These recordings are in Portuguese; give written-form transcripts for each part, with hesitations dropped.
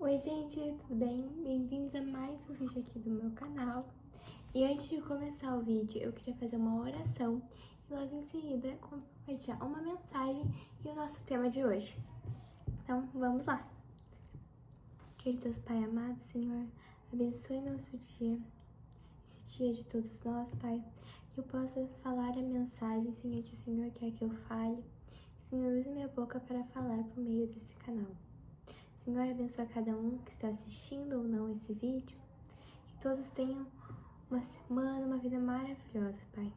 Oi gente, tudo bem? Bem-vindos a mais um vídeo aqui do meu canal. E antes de começar o vídeo, eu queria fazer uma oração e logo em seguida compartilhar uma mensagem e o nosso tema de hoje. Então, vamos lá! Querido Deus Pai amado, Senhor, abençoe nosso dia, esse dia de todos nós, Pai, que eu possa falar a mensagem, Senhor, que o Senhor quer que eu fale. Senhor, use minha boca para falar por meio desse canal. Senhor, abençoa cada um que está assistindo ou não esse vídeo. Que todos tenham uma semana, uma vida maravilhosa, Pai.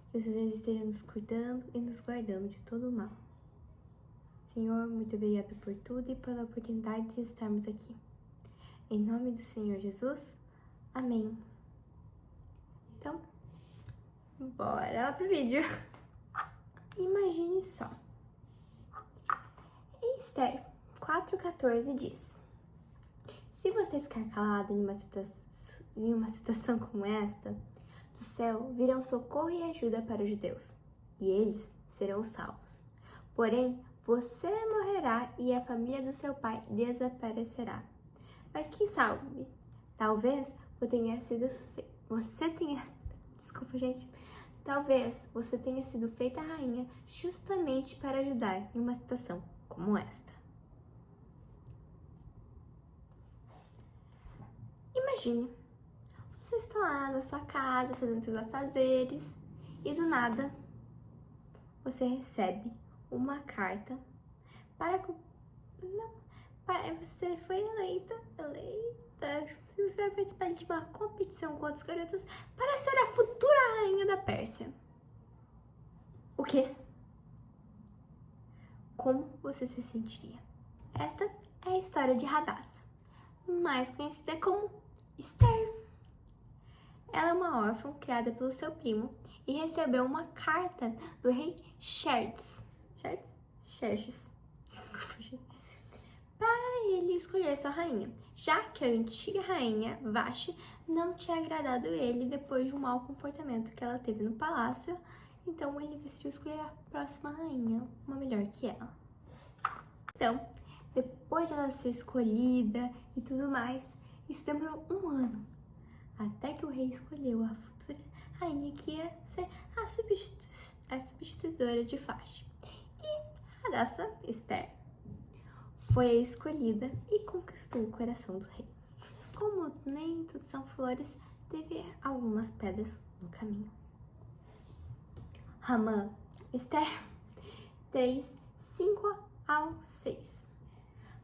Que os Deus estejam nos cuidando e nos guardando de todo o mal. Senhor, muito obrigada por tudo e pela oportunidade de estarmos aqui. Em nome do Senhor Jesus, amém. Então, bora lá pro vídeo. Imagine só. Esther 4,14 diz: se você ficar calado em uma situação como esta, do céu virão socorro e ajuda para os judeus, e eles serão salvos. Porém, você morrerá e a família do seu pai desaparecerá. Mas quem sabe, talvez talvez você tenha sido feita rainha justamente para ajudar em uma situação como esta. Imagine, você está lá na sua casa fazendo seus afazeres e do nada você recebe uma carta você foi eleita, você vai participar de uma competição com outros garotos para ser a futura rainha da Pérsia. O quê? Como você se sentiria? Esta é a história de Hadassah, mais conhecida como Esther. Ela é uma órfã criada pelo seu primo e recebeu uma carta do rei Xerxes, para ele escolher sua rainha, já que a antiga rainha Vashti não tinha agradado ele depois de um mau comportamento que ela teve no palácio. Então ele decidiu escolher a próxima rainha, uma melhor que ela. Então, depois de ela ser escolhida e tudo mais, isso demorou um ano, até que o rei escolheu a futura rainha que ia ser a substituidora de Vashti. E Hadassah, Esther, foi a escolhida e conquistou o coração do rei. Como nem tudo são flores, teve algumas pedras no caminho. Hamã, Esther 3, 5-6.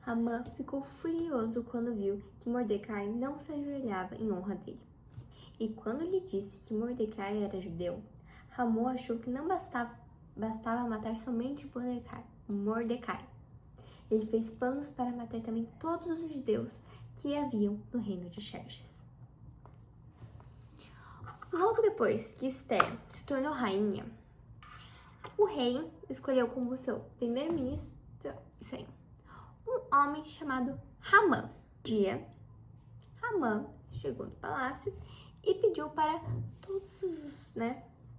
Hamã ficou furioso quando viu que Mordecai não se ajoelhava em honra dele. E quando lhe disse que Mordecai era judeu, Hamã achou que não bastava matar somente Mordecai. Ele fez planos para matar também todos os judeus que haviam no reino de Xerxes. Logo depois que Esther se tornou rainha, o rei escolheu como seu primeiro-ministro um homem chamado Hamã. Um dia, Hamã chegou no palácio e pediu para todos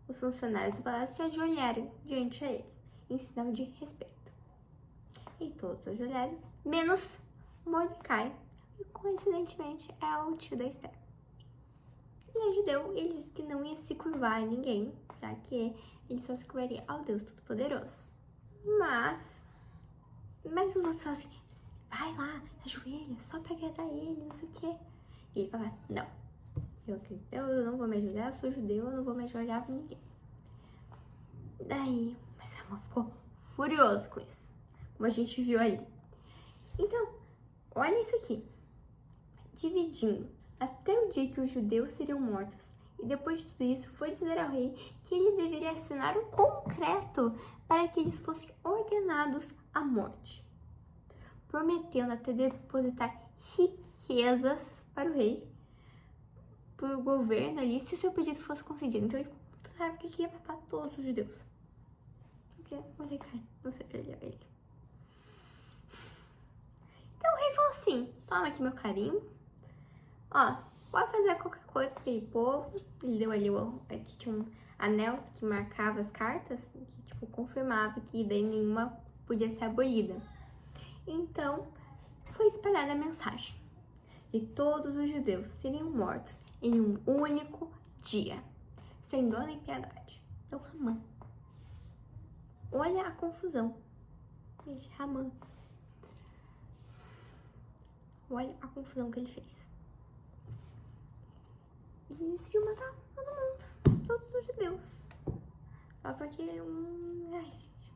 os funcionários do palácio se ajoelharem diante a ele, em sinal de respeito. E todos ajoelharam, menos Mordecai, que coincidentemente é o tio da Esther. Ele é judeu e ele disse que não ia se curvar a ninguém, já que ele só se curvaria ao Deus Todo-Poderoso. Mas os outros falam assim: vai lá, ajoelha, só pra agradar ele, não sei o quê. E ele fala: não, eu não vou me ajoelhar, eu sou judeu, eu não vou me ajoelhar pra ninguém. Daí, mas Hamã ficou furioso com isso, como a gente viu ali. Então, olha isso aqui. Dividindo até o dia que os judeus seriam mortos. E depois de tudo isso, foi dizer ao rei que ele deveria assinar um concreto para que eles fossem ordenados à morte, prometendo até depositar riquezas para o rei, para o governo ali, se o seu pedido fosse concedido. Então ele falava que queria matar todos os judeus. Porque Mordecai não se ajoelhou a ele. Então o rei falou assim: toma aqui meu carimbo, ó, pode fazer qualquer coisa com aquele povo. Ele deu ali, aqui tinha um anel que marcava as cartas, que confirmava que daí nenhuma podia ser abolida. Então, foi espalhada a mensagem de todos os judeus seriam mortos em um único dia, sem dó nem piedade. Então, Haman, olha a confusão. Gente, Haman, olha a confusão que ele fez. Ele decidiu matar todo mundo, todos os judeus. Só porque ai, gente.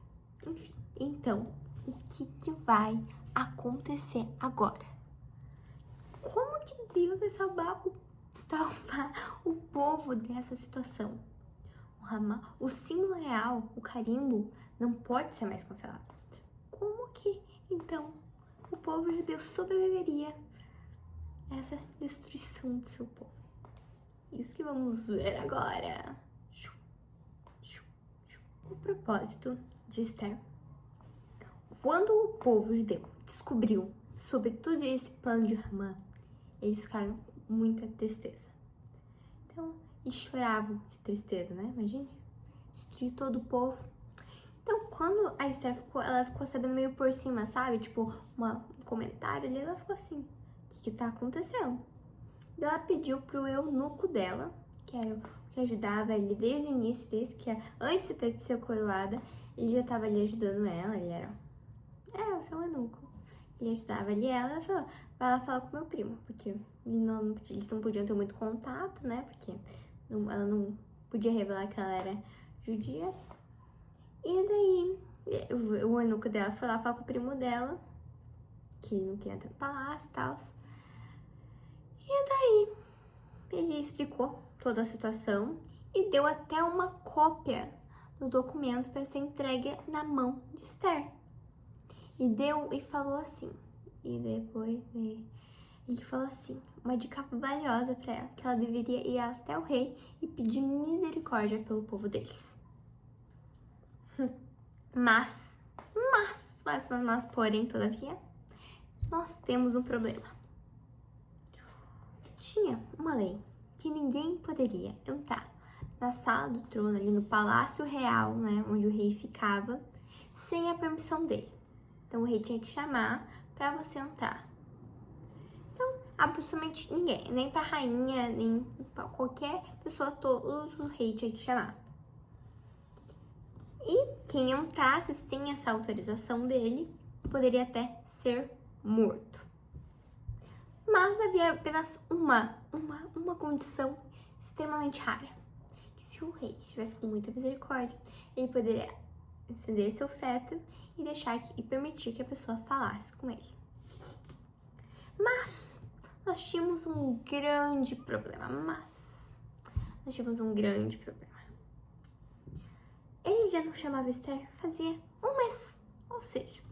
Enfim, então, o que vai acontecer agora? Como que Deus vai salvar o povo dessa situação? O símbolo real, o carimbo, não pode ser mais cancelado. Como que, então, o povo judeu sobreviveria a essa destruição do seu povo? Isso que vamos ver agora. O propósito de Esther. Quando o povo judeu descobriu sobre todo esse plano de Haman, eles ficaram com muita tristeza. Então, eles choravam de tristeza, né? Imagine, destruir todo o povo. Então, quando a Esther ela ficou sabendo meio por cima, sabe? Tipo, um comentário ali, ela ficou assim, o que tá acontecendo? Ela pediu pro eunuco dela, que era o que ajudava ele desde o início, antes de ser coroada, ele já tava ali ajudando ela, ele era o seu eunuco. Ele ajudava ali ela falou, vai lá falar com meu primo, porque eles não podiam ter muito contato, né? Porque ela não podia revelar que ela era judia. E daí, o eunuco dela foi lá falar com o primo dela, que não queria ter palácio e tal. E daí, ele explicou toda a situação e deu até uma cópia do documento para ser entregue na mão de Esther. E falou assim, e depois ele falou assim, uma dica valiosa para ela, que ela deveria ir até o rei e pedir misericórdia pelo povo deles. Mas, porém, todavia, nós temos um problema. Tinha uma lei que ninguém poderia entrar na sala do trono, ali no palácio real, né, onde o rei ficava, sem a permissão dele. Então o rei tinha que chamar para você entrar. Então, absolutamente ninguém, nem pra rainha, nem pra qualquer pessoa, todos o rei tinha que chamar. E quem entrasse sem essa autorização dele poderia até ser morto. Mas havia apenas uma condição extremamente rara. Que se o rei estivesse com muita misericórdia, ele poderia estender seu cetro e permitir que a pessoa falasse com ele. Mas nós tínhamos um grande problema. Ele já não chamava Esther fazia um mês. Ou seja,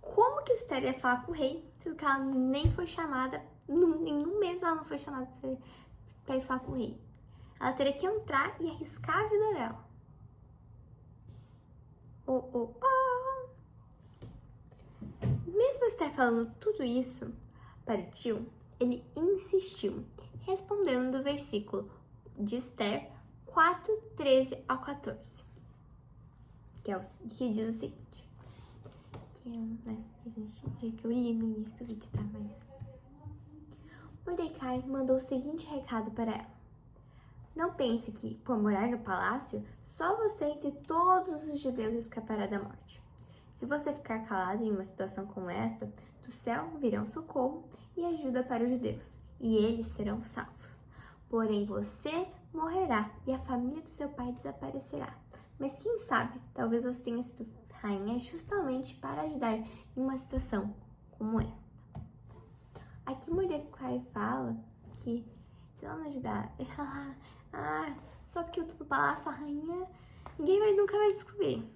como que Esther ia falar com o rei, sendo que ela nem foi chamada, em um mês ela não foi chamada pra ir falar com o rei. Ela teria que entrar e arriscar a vida dela. Mesmo Esther falando tudo isso para o tio, ele insistiu, respondendo do versículo de Esther 4:13-14, que diz o seguinte, que eu li no início do vídeo, tá? Mas Mordecai mandou o seguinte recado para ela: não pense que, por morar no palácio, só você entre todos os judeus escapará da morte. Se você ficar calado em uma situação como esta, do céu virão socorro e ajuda para os judeus, e eles serão salvos. Porém, você morrerá e a família do seu pai desaparecerá. Mas quem sabe, talvez você tenha sido rainha justamente para ajudar em uma situação como esta. Aqui Mordecai fala que se ela não ajudar, só porque eu tô no palácio, a rainha, nunca vai descobrir.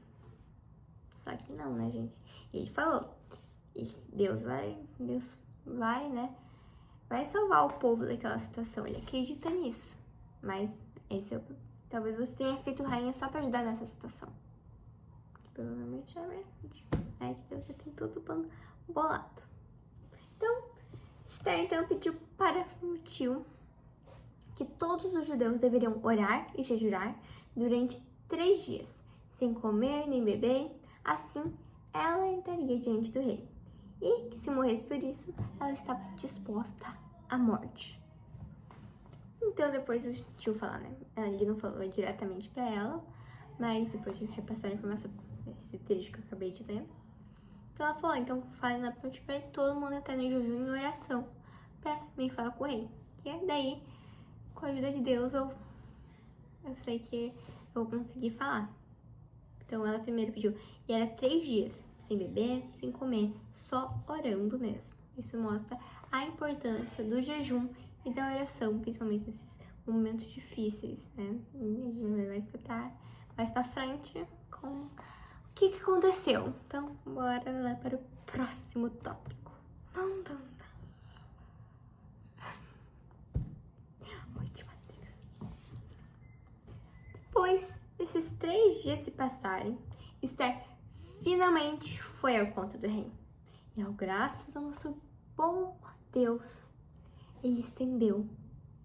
Só que não, né, gente? E ele falou, Deus vai, né, vai salvar o povo daquela situação. Ele acredita nisso. Mas talvez você tenha feito rainha só pra ajudar nessa situação. Que provavelmente é verdade. Que Deus já tem tudo bolado. Então, Esther pediu para o tio que todos os judeus deveriam orar e jejuar durante 3 dias, sem comer nem beber. Assim, ela entraria diante do rei. e que se morresse por isso, ela estava disposta à morte. Então depois o tio falar, né? Ele não falou diretamente pra ela, mas depois de repassar a informação, esse trecho que eu acabei de ler. Então ela falou, então fale na ponte pra todo mundo entrar no jejum em oração pra mim falar com o rei. Que é daí, com a ajuda de Deus, eu sei que eu vou conseguir falar. Então ela primeiro pediu, e era 3 dias, sem beber, sem comer, só orando mesmo. Isso mostra a importância do jejum e da oração, principalmente nesses momentos difíceis, né? E a gente vai mais pra frente com o que aconteceu. Então, bora lá para o próximo tópico. Ótima atriz. Depois desses 3 dias se passarem, Esther finalmente foi ao conta do rei. E ao graças ao nosso bom Deus, ele estendeu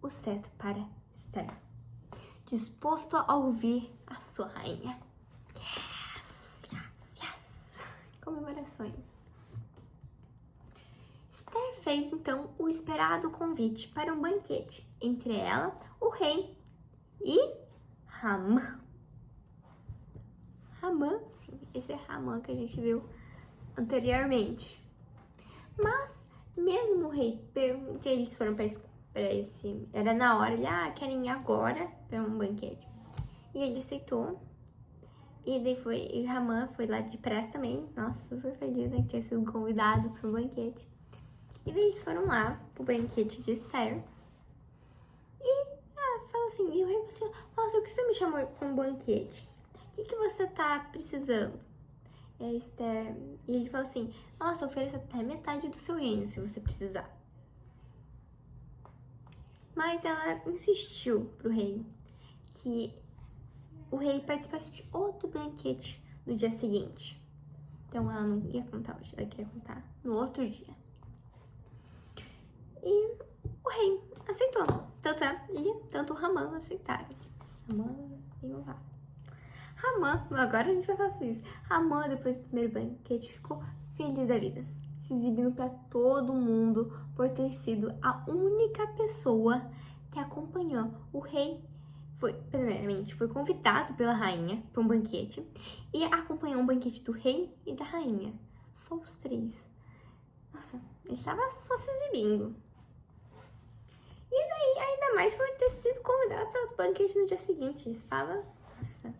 o cetro para Esther, disposto a ouvir a sua rainha. Yes! Comemorações. Esther fez então o esperado convite para um banquete entre ela, o rei e Hamã. Hamã, sim, esse é Hamã que a gente viu anteriormente. Mas mesmo o rei, que eles foram para esse, era na hora, ele, querem ir agora para um banquete. E ele aceitou. E daí e Hamã foi lá depressa também. Nossa, super feliz, né? Que tinha sido convidado para um banquete. E daí eles foram lá pro banquete de Esther. E falou assim, e o rei falou assim, nossa, o que você me chamou para um banquete? O que você tá precisando? E a Esther, e ele falou assim, nossa, ofereço até metade do seu reino, se você precisar. Mas ela insistiu pro rei que o rei participasse de outro banquete no dia seguinte. Então ela não ia contar hoje, ela queria contar no outro dia. E o rei aceitou. Tanto o Hamã aceitaram. Hamã e o Rá. Hamã, agora a gente vai falar sobre isso. Hamã, depois do primeiro banquete, ficou feliz da vida, se exibindo para todo mundo por ter sido a única pessoa que acompanhou o rei. Primeiramente, foi convidado pela rainha para um banquete e acompanhou um banquete do rei e da rainha. Só os 3. Nossa, ele estava só se exibindo. E daí, ainda mais por ter sido convidado para outro banquete no dia seguinte. Estava, nossa,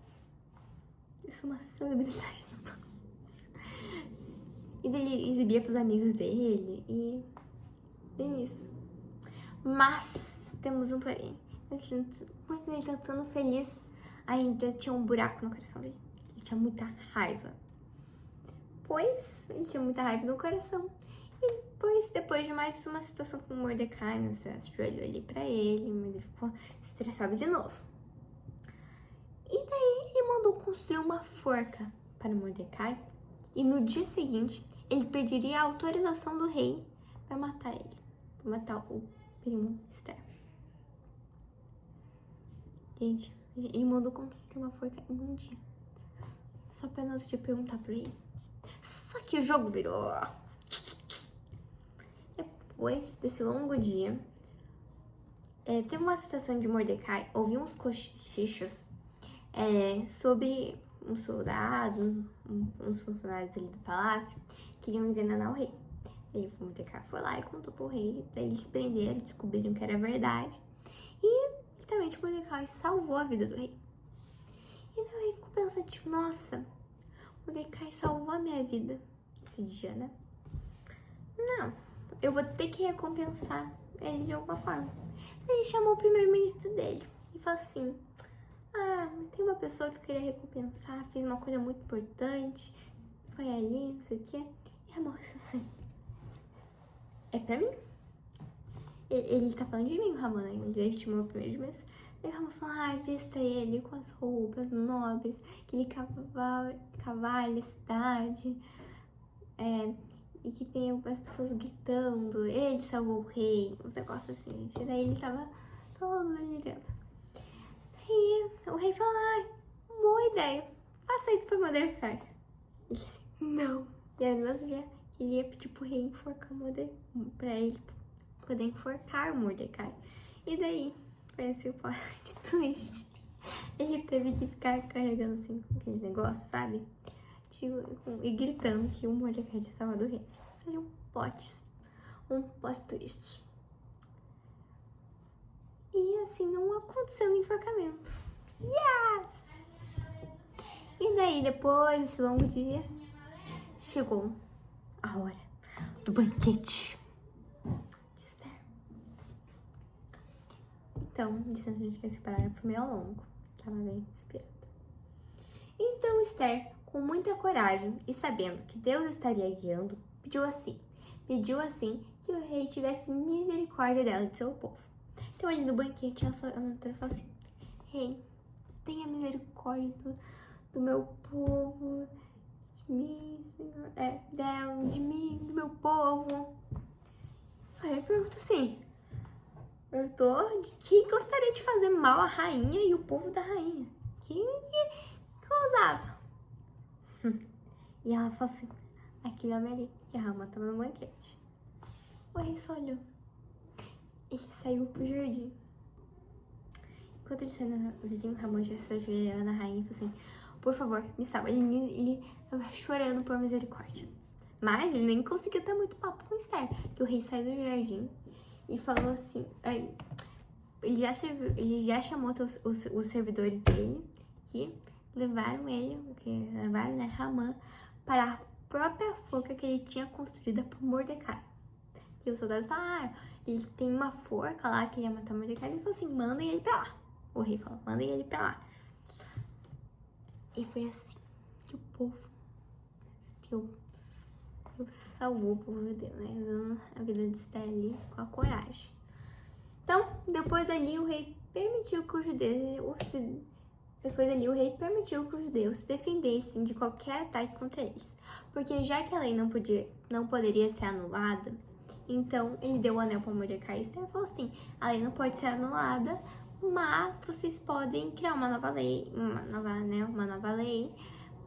isso é uma celebridade no palácio. E daí ele exibia para os amigos dele e bem isso. Mas temos um porém. Muito ele cantando feliz, ainda tinha um buraco no coração dele. Ele tinha muita raiva. Ele tinha muita raiva no coração. E depois de mais uma situação com o Mordecai, né, se ajoelhou ali pra ele, mas ele ficou estressado de novo. E daí ele mandou construir uma forca para Mordecai. E no dia seguinte, ele pediria a autorização do rei para matar ele. Para matar o primo Esther. Gente, ele mandou construir uma forca em um dia. Só apenas de perguntar pro rei. Só que o jogo virou. Depois desse longo dia, teve uma citação de Mordecai, ouviu uns cochichos sobre uns soldados, uns funcionários ali do palácio, que queriam envenenar o rei. Aí o Mordecai foi lá e contou pro rei, daí eles prenderam, descobriram que era verdade. E, literalmente, Mordecai salvou a vida do rei. E daí o rei ficou pensativo, nossa, Mordecai salvou a minha vida esse dia, né? Não, eu vou ter que recompensar ele de alguma forma. Ele chamou o primeiro-ministro dele e falou assim, tem uma pessoa que eu queria recompensar, fez uma coisa muito importante, foi ali, não sei o quê. E a moça assim, é pra mim? Ele tá falando de mim, o Hamã, né? Ele chamou o primeiro-ministro. E o Hamã falou, vista ele com as roupas nobres, que ele cavalha a cidade, e que tem as pessoas gritando, ele salvou o rei, uns negócios assim, gente. E daí ele tava todo delirando. E o rei falou, boa ideia, faça isso pra Mordecai. Ele disse, não. E aí no outro dia, Ele ia pedir pro rei enforcar o Mordecai, pra ele poder enforcar o Mordecai. E daí, foi assim o plot twist. Ele teve que ficar carregando assim, aquele negócio, sabe? E gritando que o Mordecai tinha salvado o rei. Seria um plot twist. E assim, não aconteceu o enforcamento. Yes! E daí, depois desse longo dia, chegou a hora do banquete de Esther. Então, disse a gente que esse parágrafo foi meio longo. Tava bem inspirada. Então, Esther, com muita coragem e sabendo que Deus estaria guiando, pediu assim que o rei tivesse misericórdia dela e de seu povo. Então, ali no banquete, a doutora falou assim: rei, tenha misericórdia do meu povo, de mim, Senhor, dela, de mim, do meu povo. Aí eu pergunto assim, de quem gostaria de fazer mal à rainha e o povo da rainha? Quem que ousava? E ela falou assim, aquele homem ali, que a Rama tava no banquete. O rei só olhou. Ele saiu pro jardim. Enquanto ele saiu no jardim, o Ramon já se ajoelhou na rainha e falou assim, por favor, me salva. Ele tava chorando por misericórdia. Mas ele nem conseguia ter muito papo com Esther. Que o rei saiu do jardim e falou assim, ele já chamou os servidores dele que levaram né, Ramã para a própria forca que ele tinha construída por Mordecai. Que os soldados falaram, ele tem uma forca lá que ele ia matar Mordecai. Ele falou assim, mandem ele pra lá. O rei falou, mandem ele pra lá. E foi assim que o povo, Deus salvou o povo de Deus, né? Usando a vida de Esther ali com a coragem. Então, depois dali o rei permitiu que os judeus se defendessem de qualquer ataque contra eles. Porque já que a lei não poderia ser anulada, então ele deu o anel para Mordecai e Esther falou assim, a lei não pode ser anulada, mas vocês podem criar uma nova lei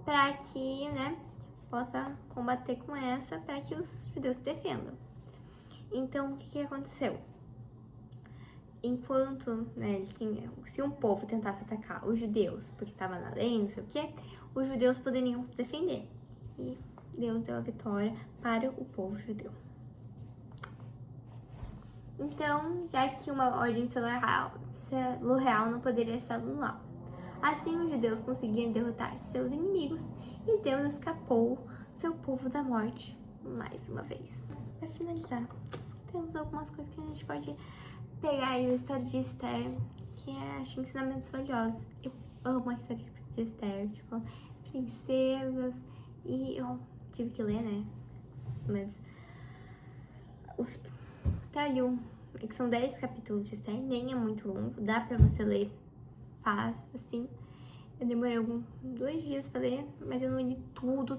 para que, né, possa combater com essa, para que os judeus se defendam. Então, o que aconteceu? Enquanto, né, se um povo tentasse atacar os judeus, porque estava na lei, não sei o que, os judeus poderiam se defender. E Deus deu a vitória para o povo judeu. Então, já que uma ordem real não poderia ser anulada. Assim, os judeus conseguiam derrotar seus inimigos e Deus escapou seu povo da morte mais uma vez. Para finalizar, temos algumas coisas que a gente pode pegar aí da história de Esther, que acho ensinamentos valiosos. Eu amo a história de Esther, tipo, princesas, e eu tive que ler, né? Mas tá ali que são 10 capítulos de Esther, nem é muito longo, dá pra você ler fácil, assim. Eu demorei 2 dias pra ler, mas eu não li tudo.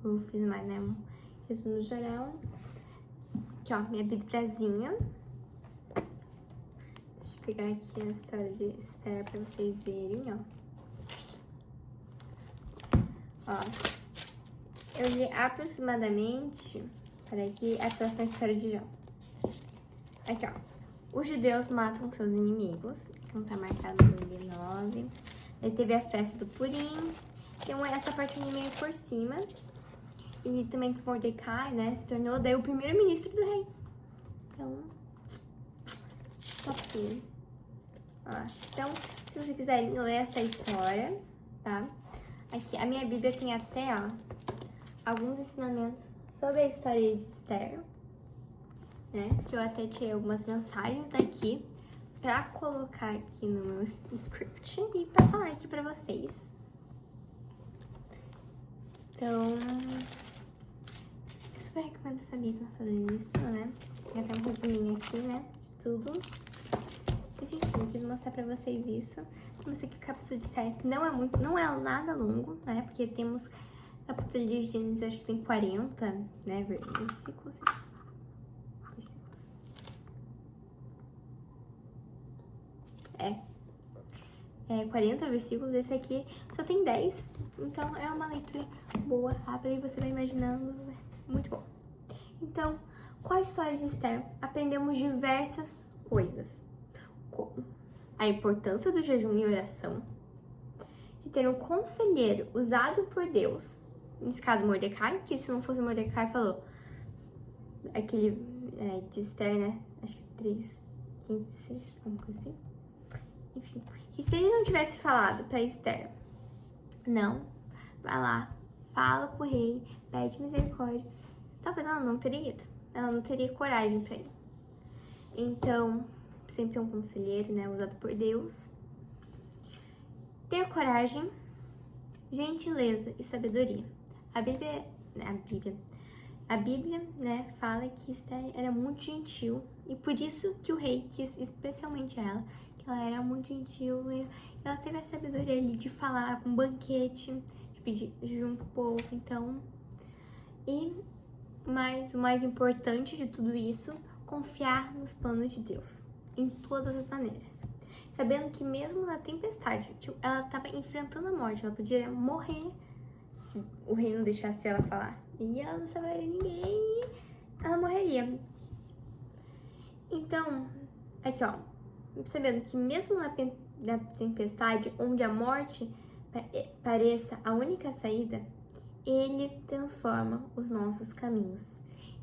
Eu fiz mais, né, um resumo geral. Aqui, ó, minha bibliazinha. Deixa eu pegar aqui a história de Esther pra vocês verem, ó. Ó, eu li aproximadamente, peraí, que é a próxima história de Jó. Aqui, ó. Os judeus matam seus inimigos. Então tá marcado no livro 9. Aí teve a festa do Purim. Tem essa parte meio por cima. E também que Mordecai, né, se tornou daí o primeiro-ministro do rei. Então, top. Ó, então, se você quiser ler essa história, tá? Aqui, a minha Bíblia tem até, ó, alguns ensinamentos sobre a história de Esther, né? Que eu até tirei algumas mensagens daqui pra colocar aqui no meu script e pra falar aqui pra vocês. Então, eu super recomendo essa Bíblia fazer isso, né? Tem até um resuminho aqui, né? De tudo. Mas enfim, eu quis mostrar pra vocês isso. Como eu sei que o capítulo de Esther não é nada longo, né? Porque temos capítulo de Gênesis, acho que tem 40, né? Versículos. É 40 versículos, esse aqui só tem 10, então é uma leitura boa, rápida, e você vai imaginando muito bom. Então, com a história de Esther, aprendemos diversas coisas, como a importância do jejum e oração, de ter um conselheiro usado por Deus, nesse caso Mordecai, que se não fosse Mordecai, falou, aquele de Esther, né, acho que 3, 15, 16, alguma coisa assim. Enfim, que se ele não tivesse falado pra Esther, não, vai lá, fala com o rei, pede misericórdia, talvez ela não teria ido, ela não teria coragem pra ir. Então, sempre ter um conselheiro, né, usado por Deus. Ter coragem, gentileza e sabedoria. A Bíblia, né, fala que Esther era muito gentil e por isso que o rei quis especialmente ela, que ela era muito gentil e ela teve a sabedoria ali de falar com um banquete, de pedir jejum pro povo, então. E o mais importante de tudo isso, confiar nos planos de Deus, em todas as maneiras. Sabendo que mesmo na tempestade, ela estava enfrentando a morte, ela podia morrer se o rei não deixasse ela falar. E ela não salvaria ninguém e ela morreria. Então, aqui ó, sabendo que mesmo na tempestade, onde a morte pareça a única saída, ele transforma os nossos caminhos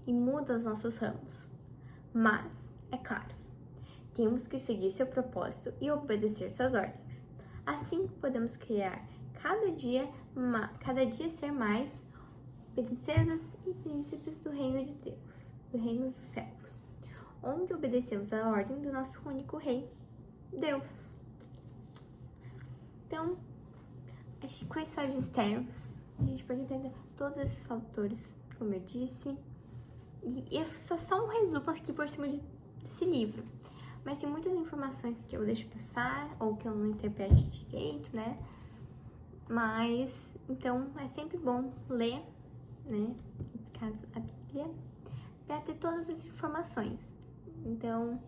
e muda os nossos ramos. Mas, é claro, temos que seguir seu propósito e obedecer suas ordens. Assim, podemos criar cada dia ser mais princesas e príncipes do reino de Deus, do reino dos céus, onde obedecemos a ordem do nosso único rei, Deus. Então, acho que com a história de Esther, a gente pode entender todos esses fatores, como eu disse, e só um resumo aqui por cima desse livro. Mas tem muitas informações que eu deixo passar, ou que eu não interprete direito, né? Mas, então, é sempre bom ler, né? Nesse caso, a Bíblia, pra ter todas as informações. Então,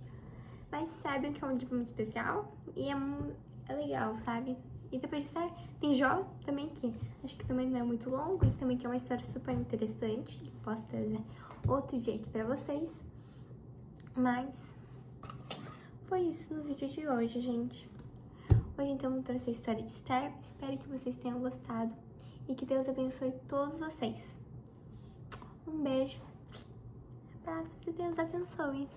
mas saibam que é um livro muito especial e é legal, sabe? E depois de estar, tem Jó também, que acho que também não é muito longo, e também que é uma história super interessante, que posso trazer outro dia aqui pra vocês. Mas foi isso no vídeo de hoje, gente. Hoje então eu trouxe a história de Esther. Espero que vocês tenham gostado e que Deus abençoe todos vocês. Um beijo, abraço e Deus abençoe.